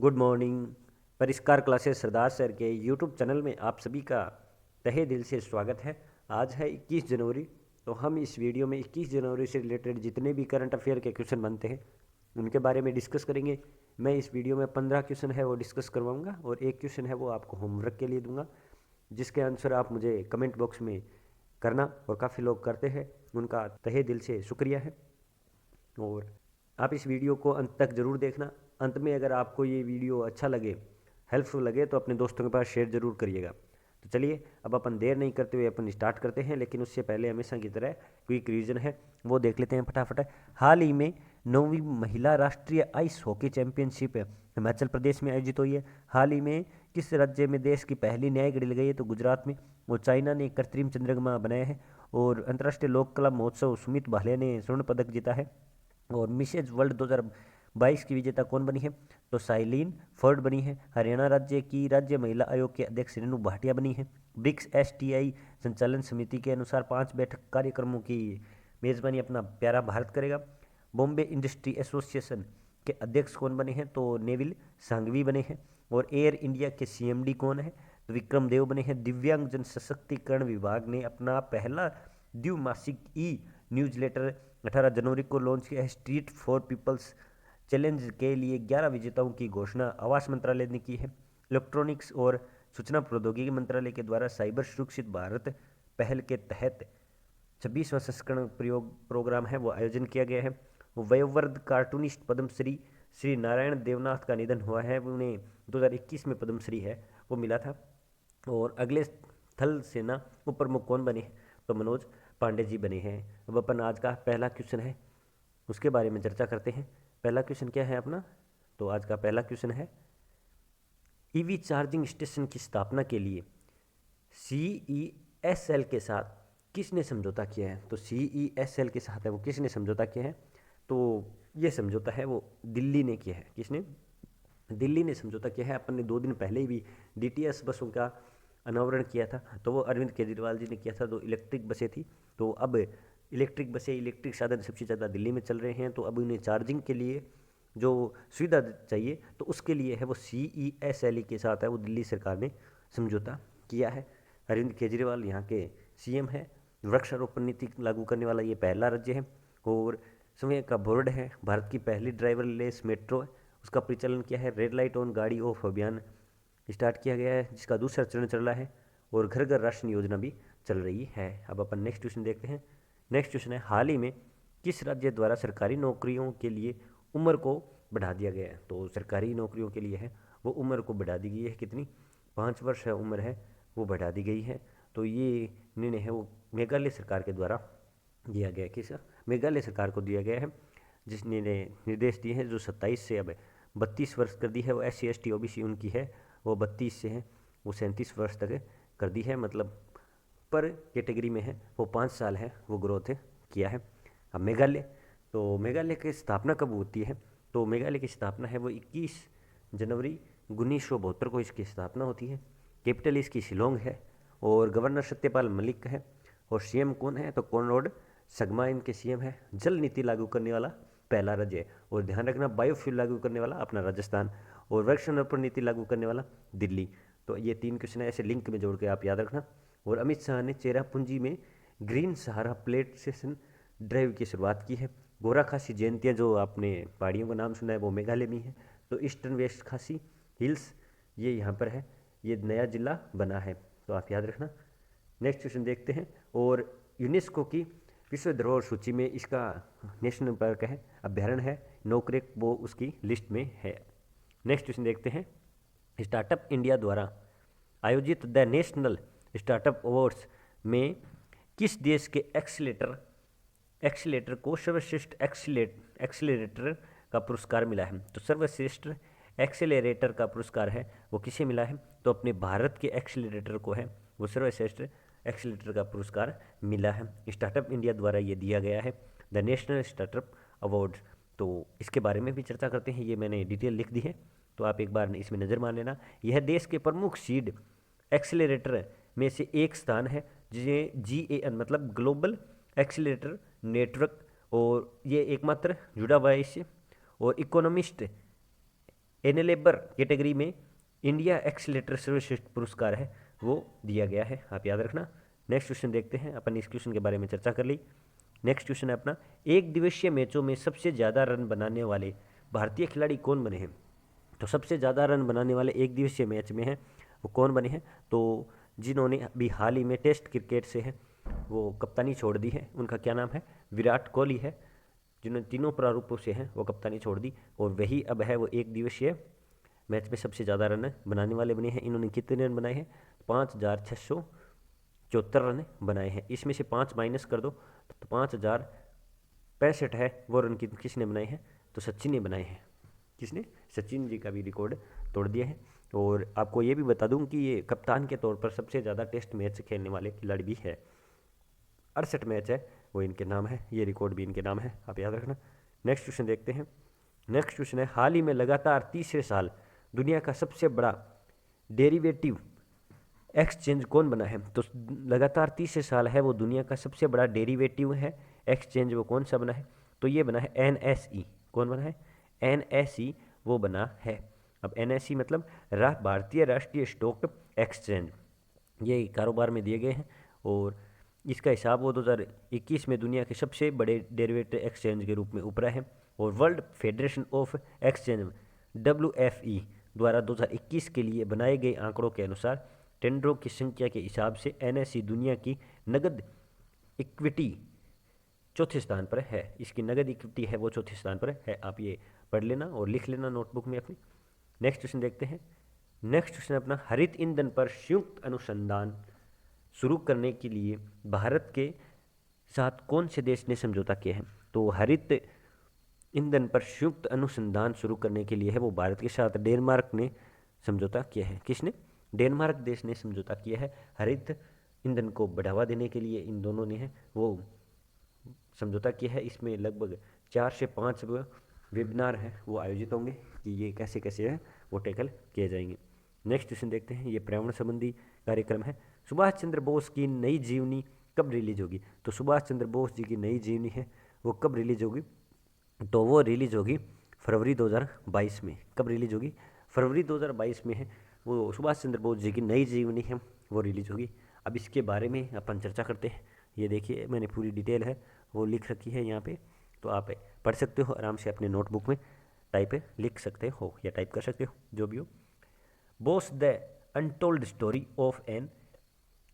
Good morning. परिष्कार classes सरदार sir के YouTube channel में आप सभी का तहे दिल से स्वागत है। आज है 21 जनवरी। तो हम इस वीडियो में 21 जनवरी से रिलेटेड जितने भी करंट अफेयर के क्वेश्चन बनते हैं उनके बारे में डिस्कस करेंगे। मैं इस वीडियो में 15 क्वेश्चन है वो डिस्कस करवाऊँगा और एक क्वेश्चन है वो आपको होमवर्क के लिए दूंगा, जिसके आंसर आप मुझे कमेंट बॉक्स में करना, और काफ़ी लोग करते हैं, उनका तहे दिल से शुक्रिया है। और आप इस वीडियो को अंत तक ज़रूर देखना। अंत में अगर आपको ये वीडियो अच्छा लगे, हेल्पफुल लगे, तो अपने दोस्तों के पास शेयर ज़रूर करिएगा। तो चलिए अब अपन देर नहीं करते हुए अपन स्टार्ट करते हैं, लेकिन उससे पहले हमेशा की तरह क्विक रिवीजन है वो देख लेते हैं फटाफट। हाल ही में 9वीं महिला राष्ट्रीय ice hockey championship Himachal Pradesh में आयोजित हुई है। हाल ही में किस राज्य में देश की पहली न्याय घड़ी लगाई है? तो गुजरात में। और चाइना ने कृत्रिम चंद्रमा बनाया है। और अंतर्राष्ट्रीय लोक कला महोत्सव सुमित भाले ने स्वर्ण पदक जीता है। और मिसेज वर्ल्ड 2022 की विजेता कौन बनी है? तो साइलिन फोर्ड बनी है। हरियाणा राज्य की राज्य महिला आयोग के अध्यक्ष रेणु भाटिया बनी है। ब्रिक्स एसटीआई संचालन समिति के अनुसार 5 बैठक कार्यक्रमों की मेजबानी अपना प्यारा भारत करेगा। बॉम्बे इंडस्ट्री एसोसिएशन के अध्यक्ष कौन बने हैं? तो नेविल सांघवी बने हैं। और एयर इंडिया के सीएमडी कौन है? तो विक्रम देव बने हैं। दिव्यांग जन सशक्तिकरण विभाग ने अपना पहला द्विमासिक ई न्यूज़लेटर 18 जनवरी को लॉन्च किया है। स्ट्रीट फॉर पीपल्स चैलेंज के लिए 11 विजेताओं की घोषणा आवास मंत्रालय ने की है। इलेक्ट्रॉनिक्स और सूचना प्रौद्योगिकी मंत्रालय के द्वारा साइबर सुरक्षित भारत पहल के तहत 26वां संस्करण प्रोग्राम है वो आयोजन किया गया है। वयोवृद्ध कार्टूनिस्ट पद्मश्री श्री नारायण देवनाथ का निधन हुआ है। उन्हें 2021 में पद्मश्री है वो मिला था। और अगले थल सेना उप प्रमुख कौन बने हैं? तो मनोज पांडे जी बने हैं। अब अपन आज का पहला क्वेश्चन है उसके बारे में चर्चा करते हैं। पहला क्वेश्चन क्या है अपना? तो आज का पहला क्वेश्चन है, ईवी चार्जिंग स्टेशन की स्थापना के लिए CESL के साथ किसने समझौता किया है? तो CESL के साथ है वो किसने समझौता किया है? तो ये समझौता है वो दिल्ली ने किया है। किसने? दिल्ली ने समझौता किया है। अपन ने 2 दिन पहले ही भी DTS बसों का अनावरण किया था, तो वो अरविंद केजरीवाल जी ने किया था। तो इलेक्ट्रिक बसें थी, तो अब इलेक्ट्रिक बसें, इलेक्ट्रिक साधन सबसे ज़्यादा दिल्ली में चल रहे हैं। तो अब उन्हें चार्जिंग के लिए जो सुविधा चाहिए तो उसके लिए है वो CESL के साथ है वो दिल्ली सरकार ने समझौता किया है। अरविंद केजरीवाल यहाँ के CM है। वृक्षारोपण नीति लागू करने वाला ये पहला राज्य है। और समय का बोर्ड है। भारत की पहली ड्राइवरलेस मेट्रो है, उसका परिचालन किया है। रेड लाइट ऑन गाड़ी ऑफ अभियान स्टार्ट किया गया है, जिसका दूसरा चरण चल रहा है। और घर घर राशन योजना भी चल रही है। अब अपन नेक्स्ट क्वेश्चन देखते हैं। नेक्स्ट क्वेश्चन है, हाल ही में किस राज्य द्वारा सरकारी नौकरियों के लिए उम्र को बढ़ा दिया गया है? तो सरकारी नौकरियों के लिए है वो उम्र को बढ़ा दी गई है। कितनी? 5 वर्ष है उम्र है वो बढ़ा दी गई है। तो ये निर्णय है वो मेघालय सरकार के द्वारा दिया गया है। किस? मेघालय सरकार को दिया गया है, जिसने निर्देश दिए हैं। जो 27 से अब 32 वर्ष कर दी है वो SC ST OBC उनकी है, वो 32 से है वो 37 वर्ष तक कर दी है। मतलब पर कैटेगरी में है वो 5 साल है वो ग्रोथ किया है। अब मेघालय, तो मेघालय की स्थापना कब होती है? तो मेघालय की स्थापना है वो 21 जनवरी 1972 को इसकी स्थापना होती है। कैपिटल इसकी शिलोंग है। और गवर्नर सत्यपाल मलिक है। और CM कौन है? तो कॉनराड संगमा इनके CM है। जल नीति लागू करने वाला पहला राज्य है। और ध्यान रखना, बायोफ्यूल लागू करने वाला अपना राजस्थान। और वृक्षारोपण नीति लागू करने वाला दिल्ली। तो ये 3 क्वेश्चन है, ऐसे लिंक में जोड़ के आप याद रखना। और अमित शाह ने चेरापूंजी में ग्रीन सहारा प्लेट स्टेशन ड्राइव की शुरुआत की है। गोरा खासी जयंतियाँ, जो आपने पहाड़ियों का नाम सुना है, वो मेघालय में है। तो ईस्टर्न वेस्ट खासी हिल्स ये यहाँ पर है, ये नया जिला बना है, तो आप याद रखना। नेक्स्ट क्वेश्चन देखते हैं। और यूनेस्को की विश्व धरोहर सूची में इसका नेशनल पार्क है, अभ्यारण्य है, नोकरेक, वो उसकी लिस्ट में है। नेक्स्ट क्वेश्चन देखते हैं। स्टार्टअप इंडिया द्वारा आयोजित द नेशनल स्टार्टअप अवार्ड्स में किस देश के एक्सीलेटर को सर्वश्रेष्ठ एक्सीलरेटर का पुरस्कार मिला है? तो सर्वश्रेष्ठ एक्सेलरेटर का पुरस्कार है वो किसे मिला है? तो अपने भारत के एक्सीलरेटर को है वो सर्वश्रेष्ठ एक्सीलरेटर का पुरस्कार मिला है। स्टार्टअप इंडिया द्वारा ये दिया गया है, द नेशनल स्टार्टअप अवार्ड। तो इसके बारे में भी चर्चा करते हैं, ये मैंने डिटेल लिख दी है, तो आप एक बार इसमें नज़र मार लेना। यह देश के प्रमुख सीड एक्सीलरेटर में से एक स्थान है, जिसे GAN मतलब ग्लोबल एक्सीलरेटर नेटवर्क, और ये एकमात्र जुड़ा हुआ है इससे। और इकोनॉमिस्ट एनेलेबर कैटेगरी में इंडिया एक्सीलेटर सर्वश्रेष्ठ पुरस्कार है वो दिया गया है, आप याद रखना। नेक्स्ट क्वेश्चन देखते हैं, अपन इस क्वेश्चन के बारे में चर्चा कर ली। नेक्स्ट क्वेश्चन है अपना, एक दिवसीय मैचों में सबसे ज़्यादा रन बनाने वाले भारतीय खिलाड़ी कौन बने हैं? तो सबसे ज़्यादा रन बनाने वाले एक दिवसीय मैच में हैं वो कौन बने हैं? तो जिन्होंने अभी हाल ही में टेस्ट क्रिकेट से है वो कप्तानी छोड़ दी है, उनका क्या नाम है? विराट कोहली है, जिन्होंने तीनों प्रारूपों से हैं वो कप्तानी छोड़ दी, और वही अब है वो एक दिवसीय मैच में सबसे ज़्यादा रन बनाने वाले बने हैं। इन्होंने कितने रन बनाए हैं? 5,674 रन बनाए हैं। इसमें से 5 माइनस कर दो तो 5,065 है, वो रन किसने बनाए हैं? तो सचिन ने बनाए हैं। किसने? सचिन जी का भी रिकॉर्ड तोड़ दिया है। और आपको ये भी बता दूं कि ये कप्तान के तौर पर सबसे ज़्यादा टेस्ट मैच खेलने वाले खिलाड़ी भी है, 68 मैच है वो इनके नाम है, ये रिकॉर्ड भी इनके नाम है, आप याद रखना। नेक्स्ट क्वेश्चन देखते हैं। नेक्स्ट क्वेश्चन है, हाल ही में लगातार तीसरे साल दुनिया का सबसे बड़ा डेरिवेटिव एक्सचेंज कौन बना है? तो लगातार तीसरे साल है वो दुनिया का सबसे बड़ा डेरिवेटिव है एक्सचेंज, वो कौन सा बना है? तो ये बना है NSE। कौन बना है? NSE वो बना है। अब NSE मतलब भारतीय राष्ट्रीय स्टॉक एक्सचेंज, ये कारोबार में दिए गए हैं, और इसका हिसाब वो 2021 में दुनिया के सबसे बड़े डेरिवेटिव एक्सचेंज के रूप में उभरा है। और world federation of exchange WFE द्वारा 2021 के लिए बनाए गए आंकड़ों के अनुसार टेंडरों की संख्या के हिसाब से NSE दुनिया की नगद इक्विटी चौथे स्थान पर है। इसकी नगद इक्विटी है वो चौथे स्थान पर है, आप ये पढ़ लेना और लिख लेना नोटबुक में अपनी। नेक्स्ट क्वेश्चन देखते हैं। नेक्स्ट क्वेश्चन अपना, हरित ईंधन पर संयुक्त अनुसंधान शुरू करने के लिए भारत के साथ कौन से देश ने समझौता किया है? तो हरित ईंधन पर संयुक्त अनुसंधान शुरू करने के लिए है वो भारत के साथ डेनमार्क ने समझौता किया है। किसने? डेनमार्क देश ने समझौता किया है हरित ईंधन को बढ़ावा देने के लिए, इन दोनों ने है वो समझौता किया है। इसमें लगभग 4 से 5 वेबिनार हैं वो आयोजित होंगे कि ये कैसे कैसे है वो टैकल किए जाएंगे। नेक्स्ट क्वेश्चन देखते हैं, ये पर्यावरण संबंधी कार्यक्रम है। सुभाष चंद्र बोस की नई जीवनी कब रिलीज होगी? तो सुभाष चंद्र बोस जी की नई जीवनी है वो कब रिलीज होगी? तो वो रिलीज होगी फरवरी 2022 में। कब रिलीज होगी? फरवरी 2022 में है वो सुभाष चंद्र बोस जी की नई जीवनी है वो रिलीज होगी। अब इसके बारे में अपन चर्चा करते हैं। ये देखिए मैंने पूरी डिटेल है वो लिख रखी है यहाँ पे, तो आप पढ़ सकते हो आराम से अपने नोटबुक में, टाइप लिख सकते हो या टाइप कर सकते हो, जो भी हो। Bose the untold story of an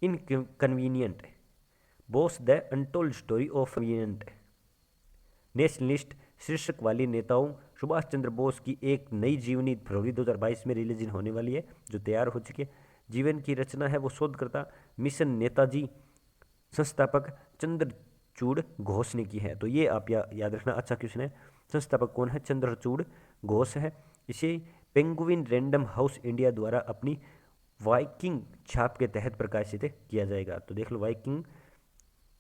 inconvenient Bose the untold story of convenient nationalist शीर्षक वाली नेताओं सुभाष चंद्र बोस की एक नई जीवनी फरवरी 2022 में रिलीज होने वाली है, जो तैयार हो चुकी है। जीवन की रचना है वो शोधकर्ता मिशन नेताजी संस्थापक चंद्रचूड़ घोष ने की है। तो ये आप याद रखना, अच्छा क्वेश्चन है। संस्थापक कौन है? चंद्रचूड़ घोष है। इसे पेंगुइन रैंडम हाउस इंडिया द्वारा अपनी वाइकिंग छाप के तहत प्रकाशित किया जाएगा। तो देख लो, वाइकिंग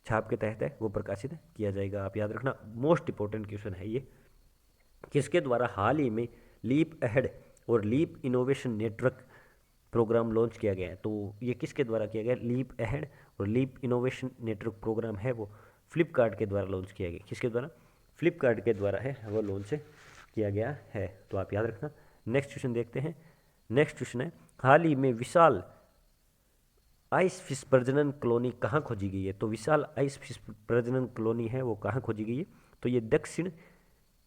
छाप के तहत है वो प्रकाशित किया जाएगा, आप याद रखना। मोस्ट इंपॉर्टेंट क्वेश्चन है ये। किसके द्वारा हाल ही में लीप अहेड और leap innovation network program launch किया गया है? तो ये किसके द्वारा किया गया? लीप अहेड और लीप इनोवेशन नेटवर्क प्रोग्राम है वो फ्लिपकार्ट के द्वारा लॉन्च किया गया। किसके द्वारा? फ्लिपकार्ट के द्वारा है वो लॉन्च किया गया है, तो आप याद रखना। नेक्स्ट क्वेश्चन देखते हैं। नेक्स्ट क्वेश्चन है, हाल ही में विशाल आइस फिश प्रजनन कॉलोनी कहाँ खोजी गई है? तो विशाल आइस फिश प्रजनन कॉलोनी है वो कहाँ खोजी गई है? तो ये दक्षिण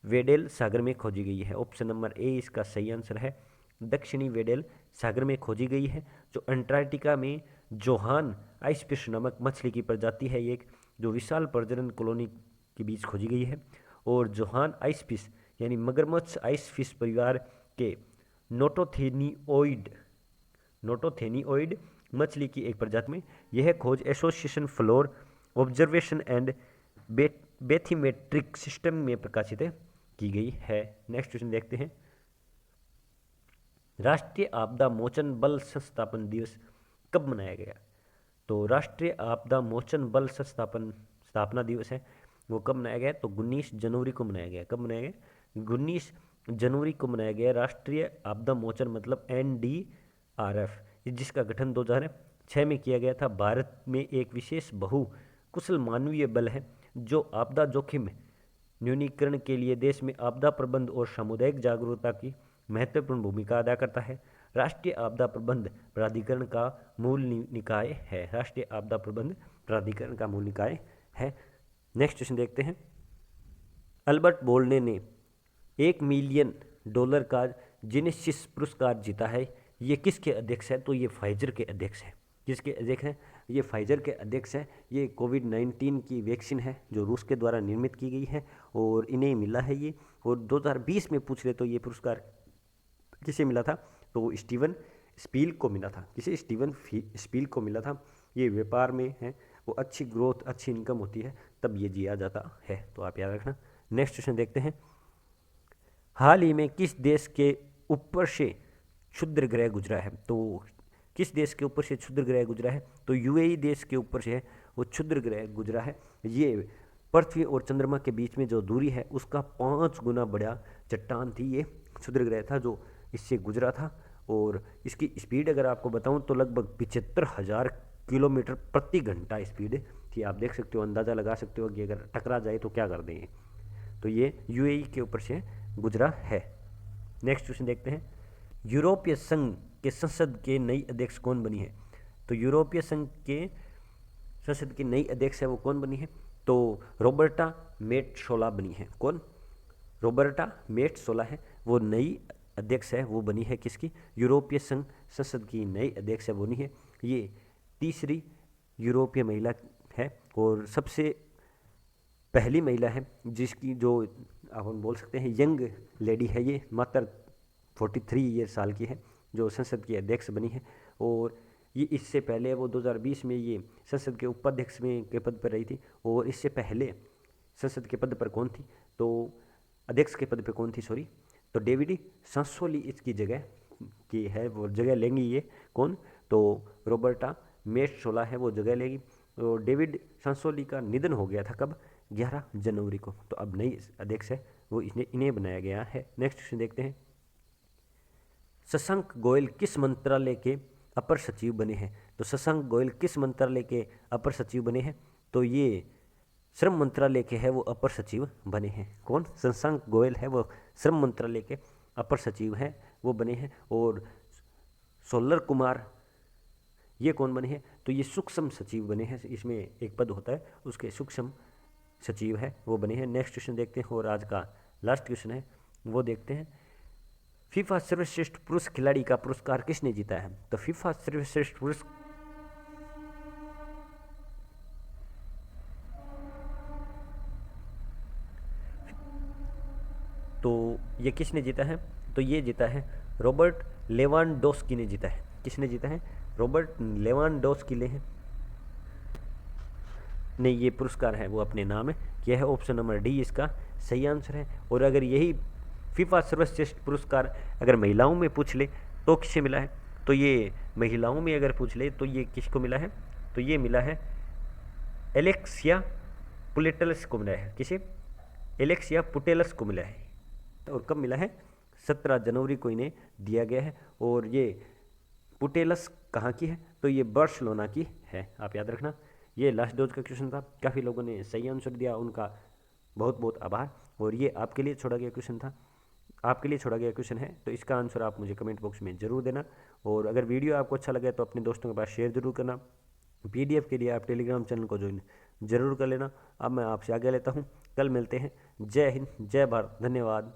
वेडेल सागर में खोजी गई है। ऑप्शन नंबर ए इसका सही आंसर है, दक्षिणी वेडेल सागर में खोजी गई है, जो अंटार्कटिका में जोहान आइस फिश नामक मछली की प्रजाति है, एक जो विशाल प्रजनन कॉलोनी के बीच खोजी गई है। और जोहान आइस फिश यानी मगरमच्छ आइस फिश परिवार के नोटोथेनिओइड मछली की एक प्रजाति में यह खोज association floor observation and bathymetric system में प्रकाशित की गई है। नेक्स्ट क्वेश्चन देखते हैं। राष्ट्रीय आपदा मोचन बल संस्थापन दिवस कब मनाया गया? तो राष्ट्रीय आपदा मोचन बल स्थापना दिवस है वो कब मनाया गया? तो 19 जनवरी को मनाया गया। कब मनाया गया? 19 जनवरी को मनाया गया। राष्ट्रीय आपदा मोचन मतलब NDRF, जिसका गठन 2006 में किया गया था। भारत में एक विशेष बहुकुशल मानवीय बल है जो आपदा जोखिम न्यूनीकरण के लिए देश में आपदा प्रबंध और सामुदायिक जागरूकता की महत्वपूर्ण भूमिका अदा करता है। राष्ट्रीय आपदा प्रबंध प्राधिकरण का मूल निकाय है। राष्ट्रीय आपदा प्रबंध प्राधिकरण का मूल निकाय है। नेक्स्ट क्वेश्चन देखते हैं। अल्बर्ट बोल्ने ने $1 मिलियन का जेनेसिस पुरस्कार जीता है। ये किसके अध्यक्ष है? तो ये फाइजर के अध्यक्ष है। किसके अध्यक्ष हैं? ये फाइजर के अध्यक्ष हैं। ये कोविड-19 की वैक्सीन है जो रूस के द्वारा निर्मित की गई है और इन्हें मिला है ये। और 2020 में पूछ ले तो ये पुरस्कार किसे मिला था? तो स्टीवन स्पील को मिला था। किसे? स्टीवन स्पील को मिला था। ये व्यापार में है, वो अच्छी ग्रोथ, अच्छी इनकम होती है तब ये दिया जाता है, तो आप याद रखना। नेक्स्ट क्वेश्चन देखते हैं। हाल ही में किस देश के ऊपर से क्षुद्र ग्रह गुजरा है? तो किस देश के ऊपर से क्षुद्र ग्रह गुजरा है? तो यूएई देश के ऊपर से है वो क्षुद्र ग्रह गुजरा है। ये पृथ्वी और चंद्रमा के बीच में जो दूरी है उसका 5 गुना बड़ा चट्टान थी, ये क्षुद्र ग्रह था जो इससे गुजरा था। और इसकी स्पीड अगर आपको बताऊं तो लगभग 75,000 किलोमीटर प्रति घंटा स्पीड थी। आप देख सकते हो, अंदाज़ा लगा सकते हो कि अगर टकरा जाए तो क्या कर देंगे। तो ये यूएई के ऊपर से गुजरा है। नेक्स्ट क्वेश्चन देखते हैं। यूरोपीय संघ के संसद के नई अध्यक्ष कौन बनी है? तो यूरोपीय संघ के संसद की नई अध्यक्ष है वो कौन बनी है? तो रॉबर्टा मेट्सोला बनी है। कौन? रॉबर्टा मेट्सोला है वो नई अध्यक्ष है, वो बनी है किसकी? यूरोपीय संघ संसद की नई अध्यक्ष है बनी है। ये तीसरी यूरोपीय महिला है और सबसे पहली महिला है जिसकी जो हम बोल सकते हैं यंग लेडी है। ये मात्र 43 ईयर साल की है जो संसद की अध्यक्ष बनी है। और ये इससे पहले वो 2020 में ये संसद के उपाध्यक्ष में के पद पर रही थी। और इससे पहले संसद के पद पर कौन थी? तो अध्यक्ष के पद पर कौन थी, सॉरी, तो डेविड सांसोली इसकी जगह की है, वो जगह लेंगी। ये कौन? तो रॉबर्टा मेट्सोला है वो जगह लेगी। और डेविड सांसोली का निधन हो गया था कब? 11 जनवरी को। तो अब नई अध्यक्ष है वो इन्हें बनाया गया है। नेक्स्ट क्वेश्चन देखते हैं। शशांक गोयल किस मंत्रालय के अपर सचिव बने हैं? तो शशांक गोयल किस मंत्रालय के अपर सचिव बने हैं? तो ये श्रम मंत्रालय के है वो अपर सचिव बने हैं। कौन? शशांक गोयल है वो श्रम मंत्रालय के अपर सचिव हैं वो बने हैं। और सोलर कुमार ये कौन बने हैं? तो ये सूक्ष्म सचिव बने हैं। इसमें एक पद होता है उसके सूक्ष्म सचिव है वो बने हैं। नेक्स्ट क्वेश्चन देखते हैं और आज का लास्ट क्वेश्चन है वो देखते हैं। फीफा सर्वश्रेष्ठ पुरुष खिलाड़ी का पुरस्कार किसने जीता है? तो फीफा सर्वश्रेष्ठ पुरुष तो ये किसने जीता है? तो ये जीता है रॉबर्ट लेवांडोस्की ने जीता है। किसने जीता है? रॉबर्ट लेवांडोस्की ने है नहीं, ये पुरस्कार है वो अपने नाम है किया है। ऑप्शन नंबर डी इसका सही आंसर है। और अगर यही फीफा सर्वश्रेष्ठ पुरस्कार अगर महिलाओं में पूछ ले तो किसे मिला है? तो ये महिलाओं में अगर पूछ ले तो ये किसको मिला है? तो ये मिला है एलेक्सिया पुटेलस को मिला है। किसे? एलेक्सिया पुटेलस को मिला है। और कब मिला है? 17 जनवरी को इन्हें दिया गया है। और ये पुटेलस कहाँ की है? तो ये बार्सिलोना की है, आप याद रखना। ये लास्ट डोज का क्वेश्चन था। काफ़ी लोगों ने सही आंसर दिया, उनका बहुत बहुत आभार। और ये आपके लिए छोड़ा गया क्वेश्चन था, आपके लिए छोड़ा गया क्वेश्चन है, तो इसका आंसर आप मुझे कमेंट बॉक्स में ज़रूर देना। और अगर वीडियो आपको अच्छा लगे तो अपने दोस्तों के पास शेयर जरूर करना। पीडीएफ के लिए आप टेलीग्राम चैनल को ज्वाइन जरूर कर लेना। अब मैं आपसे आगे लेता हूँ, कल मिलते हैं। जय हिंद, जय भारत, धन्यवाद।